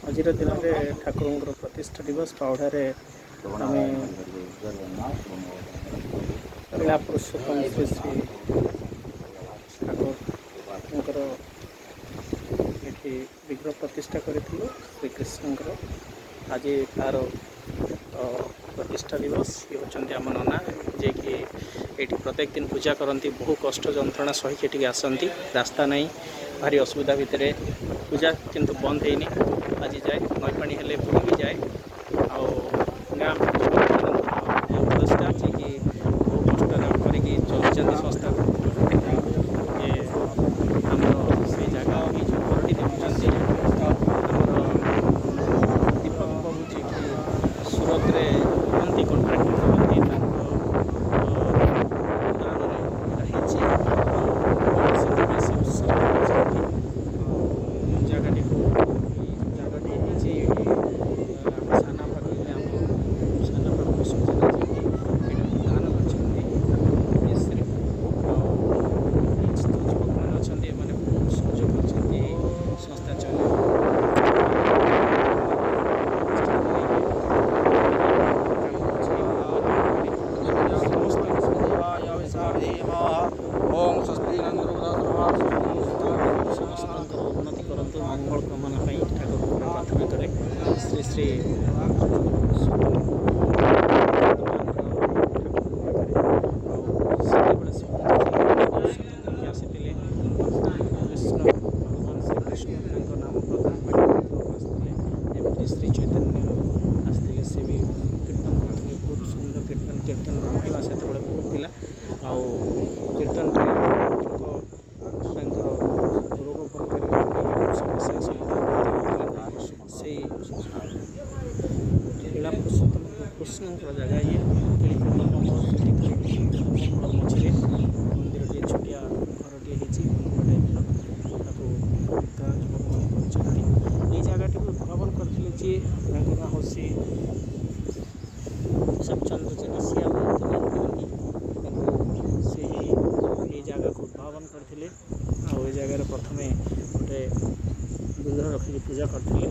ଆଜିର ଦିନରେ ଠାକୁରଙ୍କର ପ୍ରତିଷ୍ଠା ଦିବସ ବାହୁଡ଼ାରେ ଆମେ ଲୀଳା ପୁରୁଷୋତ୍ତମ ଶ୍ରୀ ଶ୍ରୀ ଠାକୁରଙ୍କର ଏଠି ବିଗ୍ରହ ପ୍ରତିଷ୍ଠା କରିଥିଲୁ ଶ୍ରୀକୃଷ୍ଣଙ୍କର। ଆଜି ତାର ପ୍ରତିଷ୍ଠା ଦିବସ। ଇଏ ହେଉଛନ୍ତି ଆମ ନନା, ଯିଏକି ଏଇଠି ପ୍ରତ୍ୟେକ ଦିନ ପୂଜା କରନ୍ତି। ବହୁ କଷ୍ଟ ଯନ୍ତ୍ରଣା ସହିକି ଏଠିକି ଆସନ୍ତି। ରାସ୍ତା ନାହିଁ, ଭାରି ଅସୁବିଧା ଭିତରେ ପୂଜା କିନ୍ତୁ ବନ୍ଦ ହେଇନି। ଆଜି ଯାଏ ନଈ ପାଣି ହେଲେ ବୁଲି ବି ଯାଏ। ଆଉ ଗାଁ ଉପଦେଷ୍ଟା ଯିଏକି ବହୁ କଷ୍ଟରେ କରିକି ଚଳିଛନ୍ତି ସଂସ୍ଥାକୁ। ଆମର ସେଇ ଜାଗା ଏଇ ଯେଉଁ ଘରଟି ଦେଖୁଛନ୍ତି ଆମର ଦୀପକ ବାବୁ, ଯିଏକି ସୁରତରେ ରୁହନ୍ତି, କଣ୍ଟ୍ରାକ୍ଟର ରୁହନ୍ତି, ତାଙ୍କ ଦାନରେ ଏଇଟା ହେଇଛି। ସେଥିପାଇଁ ସେ ଉତ୍ସବ କରୁଛନ୍ତି। ଜାଗାଟିକୁ ଜାଗାଟି ହେଇଛି ଆମ ସାନବାପା କହିଲେ, ଆମ ସାନବାପା ସୁଜନା ଯିଏକି ଏଇଟାକୁ ଦାନ କରିଛନ୍ତି ମିସ୍ତ୍ରୀ। ଆଉ ଯୁବକମାନେ ଅଛନ୍ତି, ଏମାନେ ବହୁତ ସହଯୋଗ କରିଛନ୍ତି ଏହି ସଂସ୍ଥା ଚଲେଇବା। ସମସ୍ତଙ୍କର ଉନ୍ନତି କରନ୍ତୁ, ମଙ୍ଗଳ କାମନା ପାଇଁ ଠାକୁରଙ୍କୁ ପ୍ରାର୍ଥନା କରେ। ଶ୍ରୀ ଶ୍ରୀ ଆସିଥିଲେ କୃଷ୍ଣ ଭଗବାନ ଶ୍ରୀକୃଷ୍ଣ ତାଙ୍କ ନାମ ପ୍ରଦାନ ପାଇଁ ଆସିଥିଲେ। ଏମିତି ଶ୍ରୀ ଚୈତନ୍ୟ ଆସିଥିଲେ, ସେ ବି କୀର୍ତ୍ତନ କରୁଥିଲେ। ବହୁତ ସୁନ୍ଦର କୀର୍ତ୍ତନର ମହିମା ସେତେବେଳେ ବହୁତ ଥିଲା। ଆଉ କୀର୍ତ୍ତନରେ ଲୋକ ତାଙ୍କର ରୋଗ ଭଲ କରିବା ସମସ୍ୟା ସମାଧାନ ହେଉଥିଲା। ସେଇ ଲୀଳା ପୁରୁଷୋତ୍ତମ କୃଷ୍ଣଙ୍କର ଜାଗା ଇଏ ମଝିରେ ମନ୍ଦିରଟିଏ, ଛୋଟିଆ ଘରଟିଏ ହେଇଛି, ମନ୍ଦିର ଟାଇପ୍ର। ତାକୁ ଗାଁ ଯୁବକମାନେ କରିଛନ୍ତି। ଏଇ ଜାଗାଟିକୁ ଉଦ୍ଭାବନ କରିଥିଲେ ଯିଏ, ତାଙ୍କ ନାଁ ହେଉଛି ସଚନ୍ଦ୍ର ଜେନା। ସିଏ ଆଉ କୁହନ୍ତି, କିନ୍ତୁ ସେହି ଏଇ ଜାଗାକୁ ଉଦ୍ଭାବନ କରିଥିଲେ। ଆଉ ଏ ଜାଗାରେ ପ୍ରଥମେ ଗୋଟେ ବିଗ୍ରହ ରଖିକି ପୂଜା କରିଥିଲେ।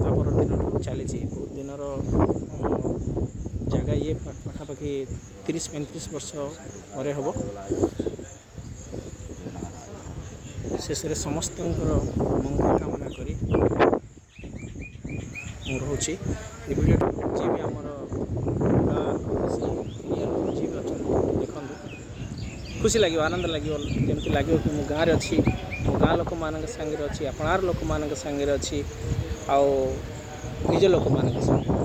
ତା ପରଦିନଠୁ ଚାଲିଛି ବହୁତ ଦିନର ଜାଗା। ଇଏ ପାଖାପାଖି 30-35 ବର୍ଷ ପରେ ହେବ। ଶେଷରେ ସମସ୍ତଙ୍କର ମଙ୍ଗଳ କାମନା କରି ମୁଁ ରହୁଛି। ଏ ଭିଡ଼ିଓଟି ଯିଏ ବି ଆମର ଗାଁ ଯିଏ ବି ଅଛନ୍ତି ଦେଖନ୍ତୁ, ଖୁସି ଲାଗିବ, ଆନନ୍ଦ ଲାଗିବ। ଯେମିତି ଲାଗିବ କି ମୁଁ ଗାଁରେ ଅଛି, ମୋ ଗାଁ ଲୋକମାନଙ୍କ ସାଙ୍ଗରେ ଅଛି, ଆପଣାର ଲୋକମାନଙ୍କ ସାଙ୍ଗରେ ଅଛି, ଆଉ ନିଜ ଲୋକମାନଙ୍କ ସାଙ୍ଗରେ।